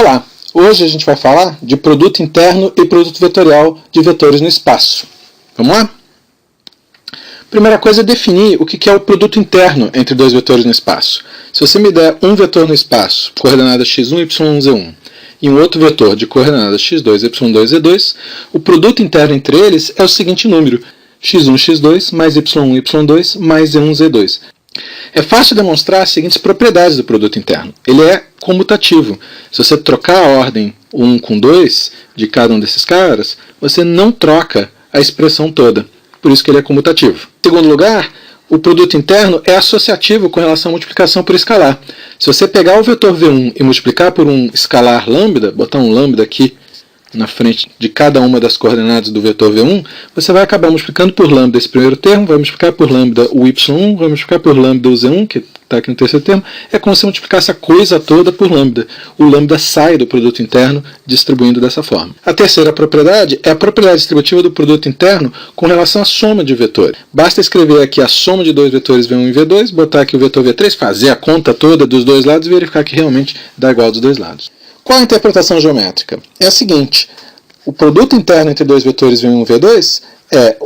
Olá! Hoje a gente vai falar de produto interno e produto vetorial de vetores no espaço. Vamos lá? Primeira coisa é definir o que é o produto interno entre dois vetores no espaço. Se você me der um vetor no espaço, coordenadas x1, y1, z1, e um outro vetor de coordenadas x2, y2, z2, o produto interno entre eles é o seguinte número: x1, x2, mais y1, y2, mais z1, z2. É fácil demonstrar as seguintes propriedades do produto interno. Ele é comutativo. Se você trocar a ordem 1 com 2 de cada um desses caras, você não troca a expressão toda. Por isso que ele é comutativo. Em segundo lugar, o produto interno é associativo com relação à multiplicação por escalar. Se você pegar o vetor V1 e multiplicar por um escalar lambda, botar um lambda aqui na frente de cada uma das coordenadas do vetor V1, você vai acabar multiplicando por lambda esse primeiro termo, vai multiplicar por lambda o y1, vai multiplicar por lambda o z1, que está aqui no terceiro termo. É como se multiplicasse a coisa toda por lambda. O lambda sai do produto interno distribuindo dessa forma. A terceira propriedade é a propriedade distributiva do produto interno com relação à soma de vetores. Basta escrever aqui a soma de dois vetores V1 e V2, botar aqui o vetor V3, fazer a conta toda dos dois lados e verificar que realmente dá igual dos dois lados. Qual a interpretação geométrica? É a seguinte: o produto interno entre dois vetores V1 e V2 é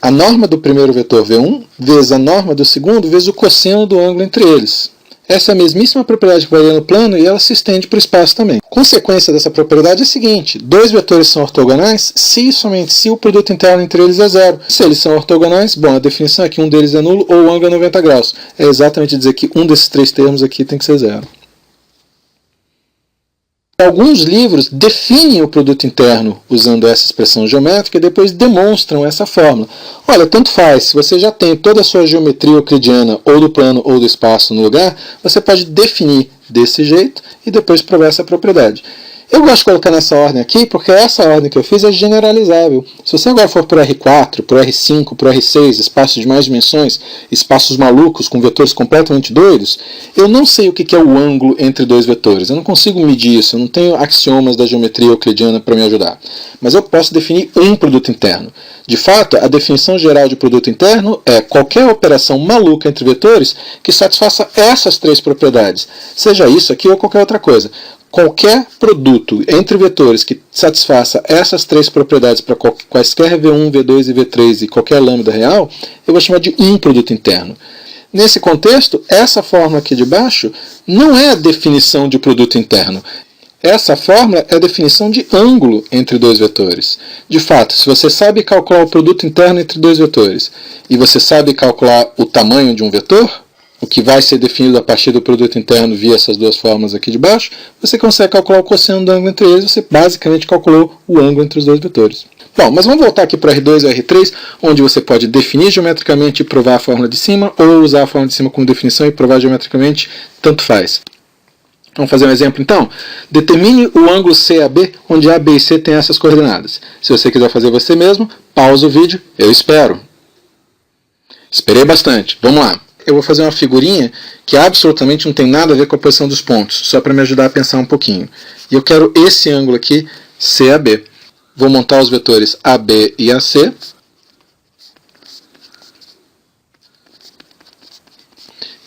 a norma do primeiro vetor V1 vezes a norma do segundo vezes o cosseno do ângulo entre eles. Essa é a mesmíssima propriedade que varia no plano e ela se estende para o espaço também. Consequência dessa propriedade é a seguinte: dois vetores são ortogonais se e somente se o produto interno entre eles é zero. Se eles são ortogonais, bom, a definição é que um deles é nulo ou o ângulo é 90 graus. É exatamente dizer que um desses três termos aqui tem que ser zero. Alguns livros definem o produto interno usando essa expressão geométrica e depois demonstram essa fórmula. Olha, tanto faz, se você já tem toda a sua geometria euclidiana ou do plano ou do espaço no lugar, você pode definir desse jeito e depois provar essa propriedade. Eu gosto de colocar nessa ordem aqui porque essa ordem que eu fiz é generalizável. Se você agora for por R4, por R5, por R6, espaços de mais dimensões, espaços malucos com vetores completamente doidos, eu não sei o que é o ângulo entre dois vetores. Eu não consigo medir isso, eu não tenho axiomas da geometria euclidiana para me ajudar. Mas eu posso definir um produto interno. De fato, a definição geral de produto interno é qualquer operação maluca entre vetores que satisfaça essas três propriedades. Seja isso aqui ou qualquer outra coisa. Qualquer produto entre vetores que satisfaça essas três propriedades para quaisquer V1, V2 e V3 e qualquer lambda real, eu vou chamar de um produto interno. Nesse contexto, essa fórmula aqui de baixo não é a definição de produto interno. Essa fórmula é a definição de ângulo entre dois vetores. De fato, se você sabe calcular o produto interno entre dois vetores e você sabe calcular o tamanho de um vetor, o que vai ser definido a partir do produto interno via essas duas fórmulas aqui de baixo, você consegue calcular o cosseno do ângulo entre eles, você basicamente calculou o ângulo entre os dois vetores. Bom, mas vamos voltar aqui para R2 e R3, onde você pode definir geometricamente e provar a fórmula de cima, ou usar a fórmula de cima como definição e provar geometricamente, tanto faz. Vamos fazer um exemplo então? Determine o ângulo CAB, onde A, B e C têm essas coordenadas. Se você quiser fazer você mesmo, pausa o vídeo, eu espero. Esperei bastante, vamos lá. Eu vou fazer uma figurinha que absolutamente não tem nada a ver com a posição dos pontos, só para me ajudar a pensar um pouquinho. E eu quero esse ângulo aqui, CAB. Vou montar os vetores AB e AC.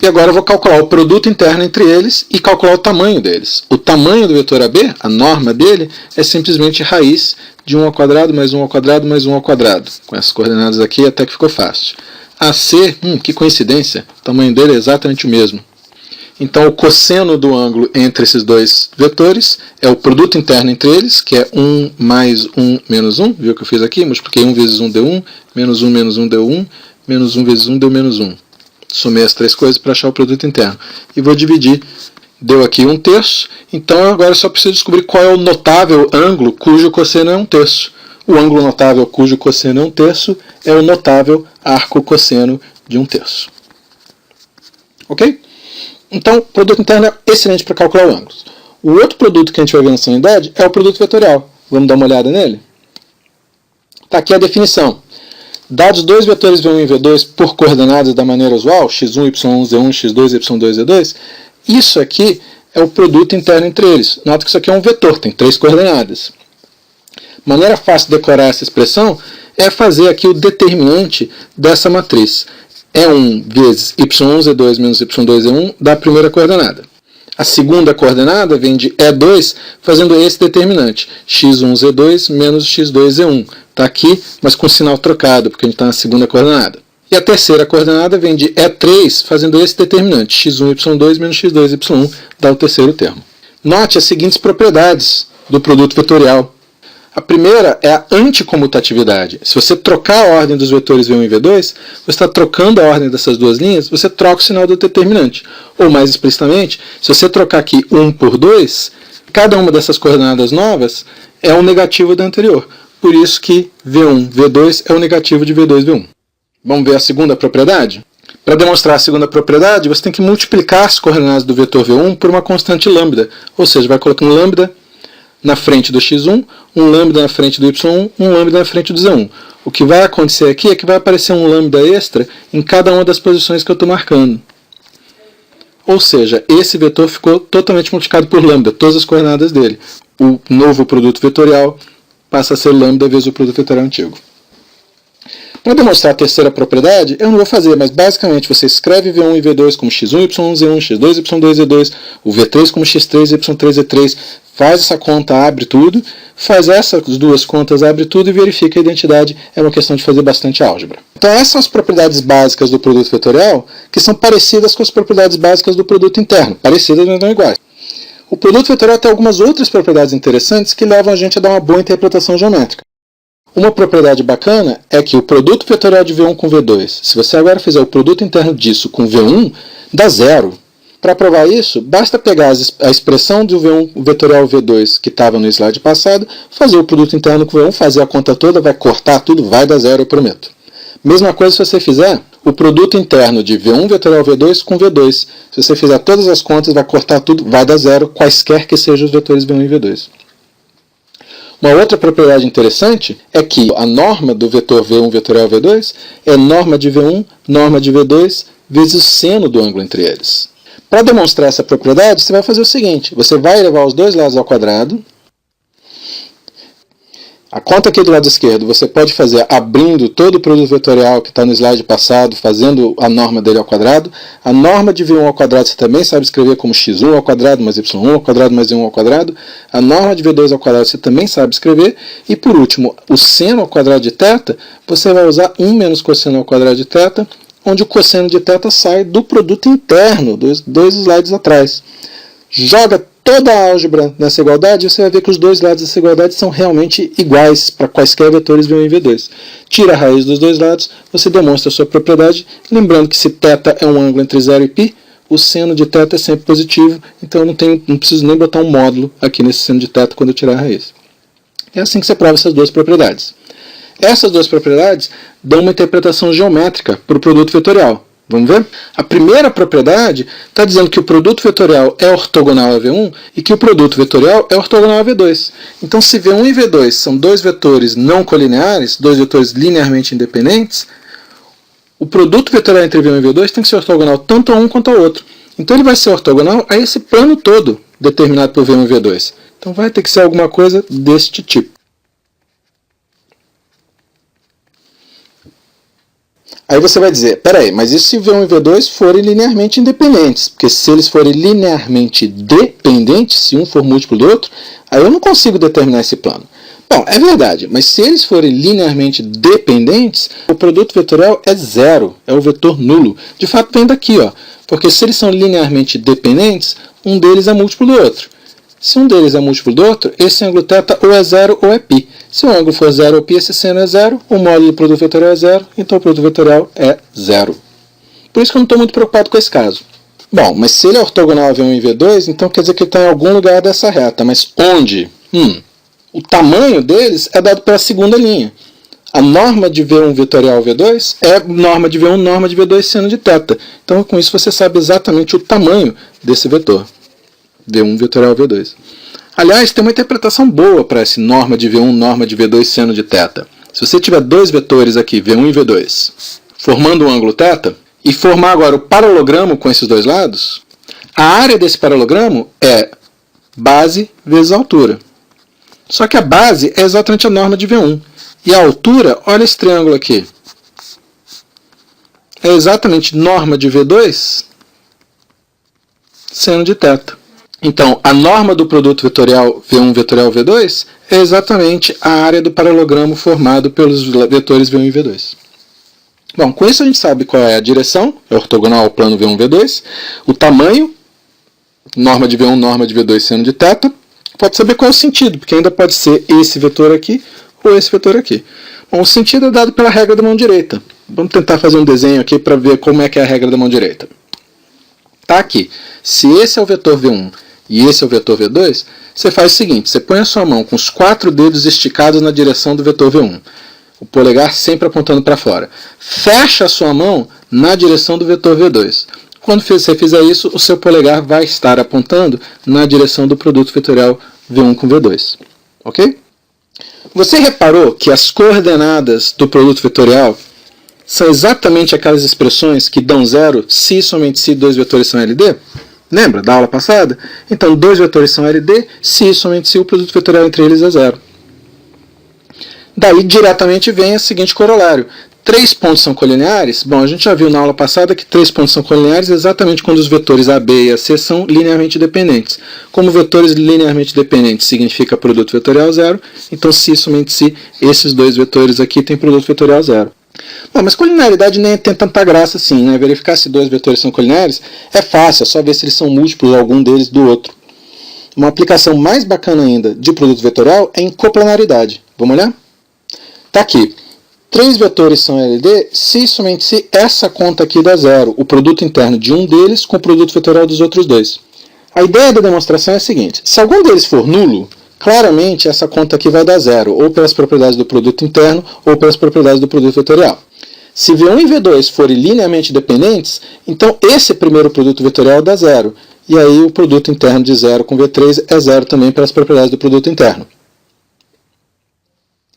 E agora eu vou calcular o produto interno entre eles e calcular o tamanho deles. O tamanho do vetor AB, a norma dele, é simplesmente raiz de 1 ao quadrado mais 1 ao quadrado mais 1 ao quadrado. Com essas coordenadas aqui até que ficou fácil. AC, que coincidência, o tamanho dele é exatamente o mesmo. Então o cosseno do ângulo entre esses dois vetores é o produto interno entre eles, que é 1 mais 1 menos 1, viu o que eu fiz aqui? Multipliquei 1 vezes 1 deu 1, menos 1 menos 1 deu 1, menos 1 vezes 1 deu menos 1. Somei as três coisas para achar o produto interno. E vou dividir, deu aqui 1/3, então agora eu só preciso descobrir qual é o notável ângulo cujo cosseno é 1/3. O ângulo notável cujo cosseno é 1/3 é o notável arco cosseno de 1/3. Ok? Então, o produto interno é excelente para calcular ângulos. O outro produto que a gente vai ver nessa unidade é o produto vetorial. Vamos dar uma olhada nele? Está aqui a definição. Dados dois vetores V1 e V2 por coordenadas da maneira usual, x1, y1, z1, x2, y2, z2, isso aqui é o produto interno entre eles. Nota que isso aqui é um vetor, tem três coordenadas. Maneira fácil de decorar essa expressão é fazer aqui o determinante dessa matriz. E1 vezes y1, z2 menos y2, z1 dá a primeira coordenada. A segunda coordenada vem de E2, fazendo esse determinante, x1z2 menos x2z1. Está aqui, mas com o sinal trocado, porque a gente está na segunda coordenada. E a terceira coordenada vem de E3, fazendo esse determinante, x1y2 menos x2y1, dá o terceiro termo. Note as seguintes propriedades do produto vetorial. A primeira é a anticomutatividade. Se você trocar a ordem dos vetores V1 e V2, você está trocando a ordem dessas duas linhas, você troca o sinal do determinante. Ou mais explicitamente, se você trocar aqui 1 por 2, cada uma dessas coordenadas novas é um negativo da anterior. Por isso que V1, V2 é o negativo de V2, V1. Vamos ver a segunda propriedade? Para demonstrar a segunda propriedade, você tem que multiplicar as coordenadas do vetor V1 por uma constante lambda. Ou seja, vai colocar um lambda na frente do x1, um lambda na frente do y1, um lambda na frente do z1. O que vai acontecer aqui é que vai aparecer um lambda extra em cada uma das posições que eu estou marcando. Ou seja, esse vetor ficou totalmente multiplicado por lambda, todas as coordenadas dele. O novo produto vetorial passa a ser lambda vezes o produto vetorial antigo. Para demonstrar a terceira propriedade, eu não vou fazer, mas basicamente você escreve V1 e V2 como x1, y1, z1, x2, y2, z2, o V3 como x3, y3, z3, faz essa conta, abre tudo, faz essas duas contas, abre tudo e verifica a identidade. É uma questão de fazer bastante álgebra. Então essas são as propriedades básicas do produto vetorial, que são parecidas com as propriedades básicas do produto interno. Parecidas, mas não iguais. O produto vetorial tem algumas outras propriedades interessantes que levam a gente a dar uma boa interpretação geométrica. Uma propriedade bacana é que o produto vetorial de V1 com V2, se você agora fizer o produto interno disso com V1, dá zero. Para provar isso, basta pegar a expressão do V1 vetorial V2 que estava no slide passado, fazer o produto interno com V1, fazer a conta toda, vai cortar tudo, vai dar zero, eu prometo. Mesma coisa se você fizer o produto interno de V1 vetorial V2 com V2. Se você fizer todas as contas, vai cortar tudo, vai dar zero, quaisquer que sejam os vetores V1 e V2. Uma outra propriedade interessante é que a norma do vetor V1 vetorial V2 é norma de V1, norma de V2, vezes o seno do ângulo entre eles. Para demonstrar essa propriedade, você vai fazer o seguinte, você vai levar os dois lados ao quadrado. A conta aqui do lado esquerdo você pode fazer abrindo todo o produto vetorial que está no slide passado, fazendo a norma dele ao quadrado. A norma de V1 ao quadrado você também sabe escrever como x1 ao quadrado mais y1 ao quadrado mais z1 ao quadrado. A norma de V2 ao quadrado você também sabe escrever. E por último, o seno ao quadrado de θ, você vai usar 1 menos cosseno ao quadrado de θ, onde o cosseno de θ sai do produto interno, dos dois slides atrás. Joga toda a álgebra nessa igualdade e você vai ver que os dois lados dessa igualdade são realmente iguais para quaisquer vetores V1 e V2. Tira a raiz dos dois lados, você demonstra a sua propriedade, lembrando que se θ é um ângulo entre 0 e π, o seno de θ é sempre positivo, então eu não preciso nem botar um módulo aqui nesse seno de θ quando eu tirar a raiz. É assim que você prova essas duas propriedades. Essas duas propriedades dão uma interpretação geométrica para o produto vetorial. Vamos ver? A primeira propriedade está dizendo que o produto vetorial é ortogonal a V1 e que o produto vetorial é ortogonal a V2. Então, se V1 e V2 são dois vetores não colineares, dois vetores linearmente independentes, o produto vetorial entre V1 e V2 tem que ser ortogonal tanto a um quanto ao outro. Então, ele vai ser ortogonal a esse plano todo determinado por V1 e V2. Então, vai ter que ser alguma coisa deste tipo. Aí você vai dizer, peraí, mas e se V1 e V2 forem linearmente independentes? Porque se eles forem linearmente dependentes, se um for múltiplo do outro, aí eu não consigo determinar esse plano. Bom, é verdade, mas se eles forem linearmente dependentes, o produto vetorial é zero, é o vetor nulo. De fato, vem daqui, ó, porque se eles são linearmente dependentes, um deles é múltiplo do outro. Se um deles é múltiplo do outro, esse ângulo θ ou é zero ou é π. Se o ângulo for 0 ou π, esse seno é zero, o módulo do produto vetorial é zero, então o produto vetorial é zero. Por isso que eu não estou muito preocupado com esse caso. Bom, mas se ele é ortogonal a V1 e V2, então quer dizer que ele está em algum lugar dessa reta. Mas onde? O tamanho deles é dado pela segunda linha. A norma de V1 vetorial V2 é norma de V1, norma de V2 seno de θ. Então com isso você sabe exatamente o tamanho desse vetor. V1 vetorial V2. Aliás, tem uma interpretação boa para essa norma de V1, norma de V2 seno de θ. Se você tiver dois vetores aqui, V1 e V2, formando um ângulo θ, e formar agora o paralogramo com esses dois lados, a área desse paralogramo é base vezes altura. Só que a base é exatamente a norma de V1. E a altura, olha esse triângulo aqui, é exatamente norma de V2 seno de θ. Então, a norma do produto vetorial V1 vetorial V2 é exatamente a área do paralelogramo formado pelos vetores V1 e V2. Bom, com isso a gente sabe qual é a direção, é ortogonal ao plano V1 V2, o tamanho, norma de V1, norma de V2 seno de θ, pode saber qual é o sentido, porque ainda pode ser esse vetor aqui ou esse vetor aqui. Bom, o sentido é dado pela regra da mão direita. Vamos tentar fazer um desenho aqui para ver como é que é a regra da mão direita. Tá aqui. Se esse é o vetor V1 e esse é o vetor V2, você faz o seguinte, você põe a sua mão com os 4 dedos esticados na direção do vetor V1. O polegar sempre apontando para fora. Fecha a sua mão na direção do vetor V2. Quando você fizer isso, o seu polegar vai estar apontando na direção do produto vetorial V1 com V2. Ok? Você reparou que as coordenadas do produto vetorial são exatamente aquelas expressões que dão zero se e somente se dois vetores são LD? Lembra da aula passada? Então, dois vetores são LD se e somente se o produto vetorial entre eles é zero. Daí, diretamente, vem o seguinte corolário. 3 pontos são colineares? Bom, a gente já viu na aula passada que 3 pontos são colineares exatamente quando os vetores A, B e AC são linearmente dependentes. Como vetores linearmente dependentes significa produto vetorial zero, então se e somente se esses dois vetores aqui têm produto vetorial zero. Bom, mas colinearidade nem tem tanta graça assim, né? Verificar se dois vetores são colineares é fácil, é só ver se eles são múltiplos algum deles do outro. Uma aplicação mais bacana ainda de produto vetorial é em coplanaridade. Vamos olhar? Está aqui. 3 vetores são LD se e somente se essa conta aqui dá zero, o produto interno de um deles com o produto vetorial dos outros dois. A ideia da demonstração é a seguinte, se algum deles for nulo, claramente essa conta aqui vai dar zero, ou pelas propriedades do produto interno, ou pelas propriedades do produto vetorial. Se V1 e V2 forem linearmente dependentes, então esse primeiro produto vetorial dá zero, e aí o produto interno de zero com V3 é zero também pelas propriedades do produto interno.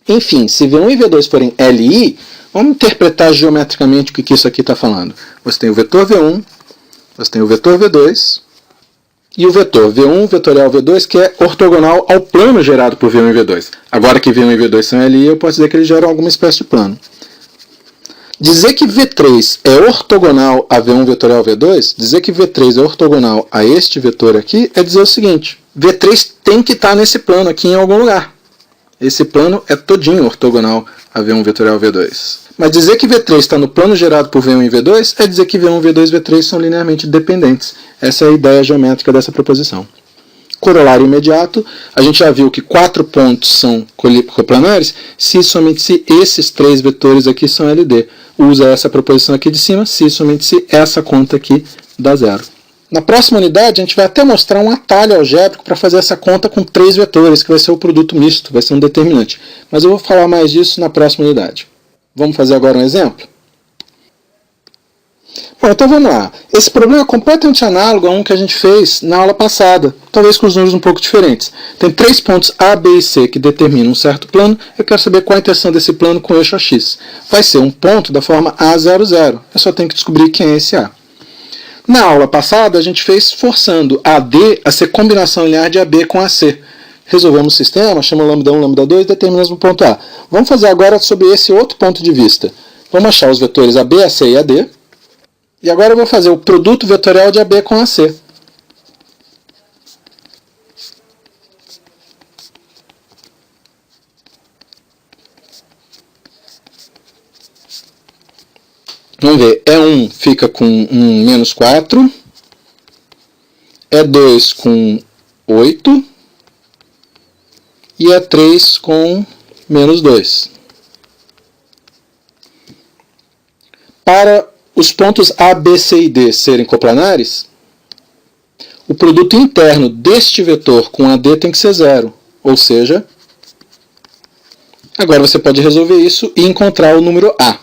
Enfim, se V1 e V2 forem LI, vamos interpretar geometricamente o que isso aqui está falando. Você tem o vetor V1, você tem o vetor V2, e o vetor V1 vetorial V2 que é ortogonal ao plano gerado por V1 e V2. Agora que V1 e V2 são LI, eu posso dizer que eles geram alguma espécie de plano. Dizer que V3 é ortogonal a V1 vetorial V2, dizer que V3 é ortogonal a este vetor aqui, é dizer o seguinte, V3 tem que estar nesse plano aqui em algum lugar. Esse plano é todinho ortogonal a V1 vetorial V2. Mas dizer que V3 está no plano gerado por V1 e V2 é dizer que V1, V2 e V3 são linearmente dependentes. Essa é a ideia geométrica dessa proposição. Corolário imediato, a gente já viu que 4 pontos são coplanares se e somente se esses 3 vetores aqui são LD. Usa essa proposição aqui de cima, se e somente se essa conta aqui dá zero. Na próxima unidade, a gente vai até mostrar um atalho algébrico para fazer essa conta com 3 vetores, que vai ser o produto misto, vai ser um determinante. Mas eu vou falar mais disso na próxima unidade. Vamos fazer agora um exemplo? Bom, então vamos lá. Esse problema é completamente análogo a um que a gente fez na aula passada, talvez com os números um pouco diferentes. Tem 3 pontos A, B e C que determinam um certo plano, eu quero saber qual a interseção desse plano com o eixo AX. Vai ser um ponto da forma A00, eu só tenho que descobrir quem é esse A. Na aula passada, a gente fez forçando AD a ser combinação linear de AB com AC. Resolvemos o sistema, chamamos lambda 1, lambda 2 e determinamos o ponto A. Vamos fazer agora sobre esse outro ponto de vista. Vamos achar os vetores AB, AC e AD. E agora eu vou fazer o produto vetorial de AB com AC. Vamos ver, E1 fica com menos 4, E2 com 8 e E3 com menos 2. Para os pontos A, B, C e D serem coplanares, o produto interno deste vetor com AD tem que ser zero, ou seja, agora você pode resolver isso e encontrar o número A.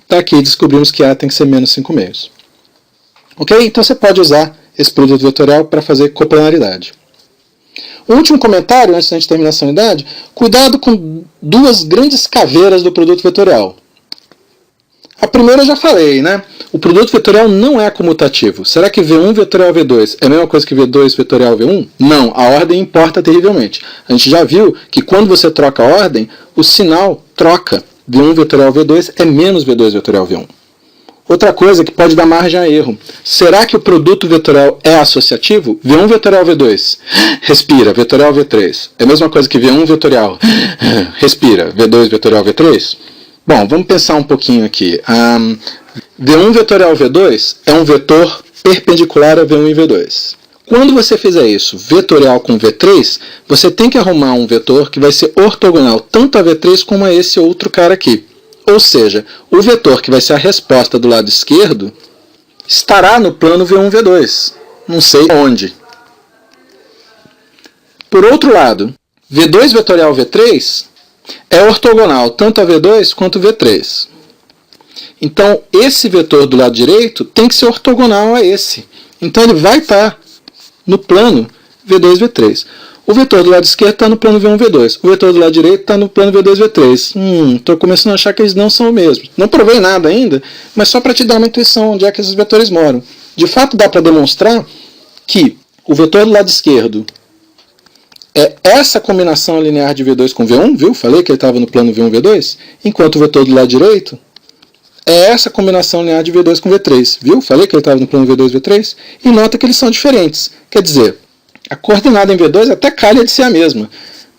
Tá aqui, descobrimos que A tem que ser menos 5 meios. Ok? Então você pode usar esse produto vetorial para fazer coplanaridade. O último comentário, antes da gente terminar essa unidade, cuidado com 2 grandes caveiras do produto vetorial. A primeira eu já falei, né? O produto vetorial não é comutativo. Será que V1 vetorial V2 é a mesma coisa que V2 vetorial V1? Não, a ordem importa terrivelmente. A gente já viu que quando você troca a ordem, o sinal troca. V1 vetorial V2 é menos V2 vetorial V1. Outra coisa que pode dar margem a erro. Será que o produto vetorial é associativo? V1 vetorial V2. Respira, vetorial V3. É a mesma coisa que V1 vetorial. Respira, V2 vetorial V3? Bom, vamos pensar um pouquinho aqui. V1 vetorial V2 é um vetor perpendicular a V1 e V2. Quando você fizer isso, vetorial com V3, você tem que arrumar um vetor que vai ser ortogonal tanto a V3 como a esse outro cara aqui. Ou seja, o vetor que vai ser a resposta do lado esquerdo estará no plano V1, V2. Não sei onde. Por outro lado, V2 vetorial V3 é ortogonal tanto a V2 quanto V3. Então, esse vetor do lado direito tem que ser ortogonal a esse. Então, ele vai estar no plano V2, V3. O vetor do lado esquerdo está no plano V1, V2. O vetor do lado direito está no plano V2, V3. Estou começando a achar que eles não são o mesmo. Não provei nada ainda, mas só para te dar uma intuição onde é que esses vetores moram. De fato, dá para demonstrar que o vetor do lado esquerdo é essa combinação linear de V2 com V1, viu? Falei que ele estava no plano V1, V2. Enquanto o vetor do lado direito é essa combinação linear de V2 com V3, viu? Falei que ele estava no plano V2, V3. E nota que eles são diferentes. Quer dizer, a coordenada em V2 até calha de ser a mesma,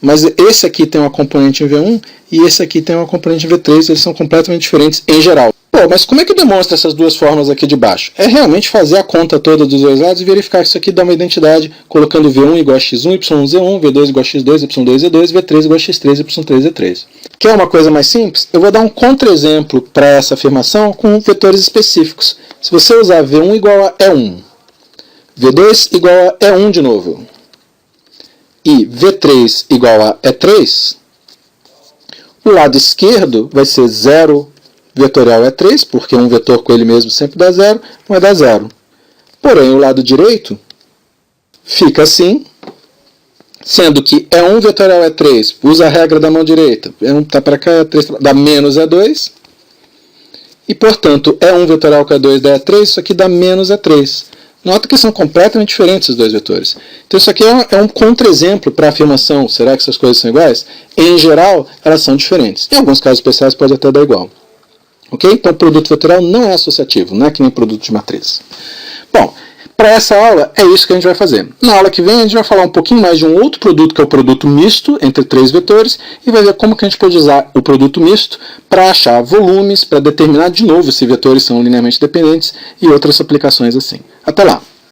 mas esse aqui tem uma componente em V1 e esse aqui tem uma componente em V3, eles são completamente diferentes em geral. Pô, mas como é que demonstra essas duas formas aqui de baixo? É realmente fazer a conta toda dos dois lados e verificar que isso aqui dá uma identidade, colocando V1 igual a x1, y1z1, V2 igual a x2, y2z2, V3 igual a x3, y3z3. Quer uma coisa mais simples? Eu vou dar um contra-exemplo para essa afirmação com vetores específicos. Se você usar V1 igual a E1, V2 igual a E1 de novo, e V3 igual a E3, o lado esquerdo vai ser 0 vetorial E3, porque um vetor com ele mesmo sempre dá 0, vai dar 0. Porém, o lado direito fica assim, sendo que E1 vetorial E3, usa a regra da mão direita, E1 está para cá, E3 dá menos E2, e, portanto, E1 vetorial com E2 dá E3, isso aqui dá menos E3. Nota que são completamente diferentes os dois vetores. Então isso aqui é um contra-exemplo para a afirmação, será que essas coisas são iguais? Em geral, elas são diferentes. Em alguns casos especiais pode até dar igual. Ok? Então o produto vetorial não é associativo, não é que nem produto de matriz. Bom, para essa aula é isso que a gente vai fazer. Na aula que vem a gente vai falar um pouquinho mais de um outro produto que é o produto misto entre três vetores e vai ver como que a gente pode usar o produto misto para achar volumes, para determinar de novo se vetores são linearmente dependentes e outras aplicações assim. Até lá!